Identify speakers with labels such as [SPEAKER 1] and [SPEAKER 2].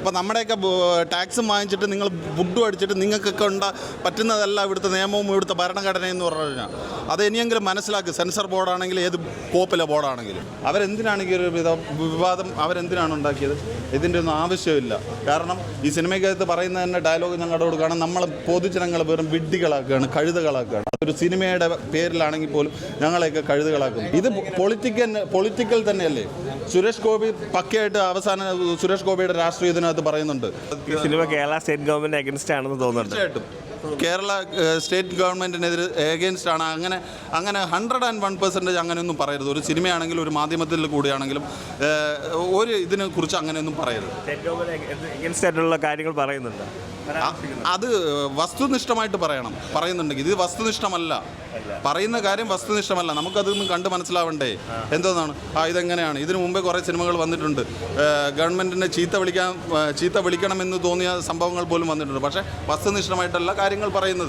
[SPEAKER 1] അപ്പോൾ നമ്മുടെയൊക്കെ ടാക്സും വാങ്ങിച്ചിട്ട് നിങ്ങൾ ഫുഡും അടിച്ചിട്ട് നിങ്ങൾക്കൊക്കെ പറ്റുന്നതല്ല ഇവിടുത്തെ നിയമവും ഇവിടുത്തെ ഭരണഘടനയെന്ന് പറഞ്ഞു കഴിഞ്ഞാൽ അത് ഇനിയെങ്കിലും മനസ്സിലാക്കുക. സെൻസർ ബോർഡാണെങ്കിലും ഏത് കോപ്പിലെ ബോർഡാണെങ്കിലും അവരെന്തിനാണെങ്കിൽ ഒരു വിവാദം അവരെന്തിനാണ് ഉണ്ടാക്കിയത്? ഇതിൻ്റെ ഒന്നും ആവശ്യമില്ല. കാരണം ഈ സിനിമയ്ക്കകത്ത് പറയുന്ന തന്നെ ഡയലോഗ് ഞങ്ങളുടെ കൊടുക്കുകയാണ്, നമ്മൾ പൊതുജനങ്ങളെ വെറും വിഡ്ഢികളാക്കുകയാണ്, കഴുതകളാക്കുകയാണ്. ഒരു സിനിമയുടെ പേരിലാണെങ്കിൽ പോലും ഞങ്ങളെയൊക്കെ കഴുതകളാക്കും. ഇത് പൊളിറ്റിക്കൽ തന്നെയല്ലേ? സുരേഷ് ഗോപി പക്കയായിട്ട് അവസാനം സുരേഷ് ഗോപിയുടെ രാഷ്ട്രീയ ഇതിനകത്ത് പറയുന്നുണ്ട്
[SPEAKER 2] cinema Kerala state government against ആണെന്ന് തോന്നുന്നുണ്ട്.
[SPEAKER 1] തീർച്ചയായിട്ടും കേരള സ്റ്റേറ്റ് ഗവൺമെൻറ്റിനെതിരെ എഗെയിൻസ്റ്റ് ആണ്. അങ്ങനെ 101% അങ്ങനെയൊന്നും പറയരുത്. ഒരു സിനിമയാണെങ്കിലും ഒരു മാധ്യമത്തിൽ കൂടിയാണെങ്കിലും ഒരു ഇതിനെ കുറിച്ച് അങ്ങനെയൊന്നും പറയരുത്.
[SPEAKER 2] സ്റ്റേറ്റ് ഗവൺമെന്റ് അഗൻസ്റ്റ് ആയിട്ടുള്ള കാര്യങ്ങൾ പറയുന്നുണ്ട്.
[SPEAKER 1] അത് വസ്തുനിഷ്ഠമായിട്ട് പറയുന്നുണ്ടെങ്കിൽ ഇത് വസ്തുനിഷ്ഠമല്ല. പറയുന്ന കാര്യം വസ്തുനിഷ്ഠമല്ല. നമുക്കതൊന്നും കണ്ട് മനസ്സിലാവണ്ടേ എന്തോന്നാണ് ഇതെങ്ങനെയാണ്? ഇതിനു മുമ്പേ കുറേ സിനിമകൾ വന്നിട്ടുണ്ട്. ഗവൺമെൻറ്റിനെ ചീത്ത വിളിക്കണമെന്ന് തോന്നിയ സംഭവങ്ങൾ പോലും വന്നിട്ടുണ്ട്. പക്ഷേ വസ്തുനിഷ്ഠമായിട്ടല്ല കാര്യങ്ങൾ പറയുന്നത്.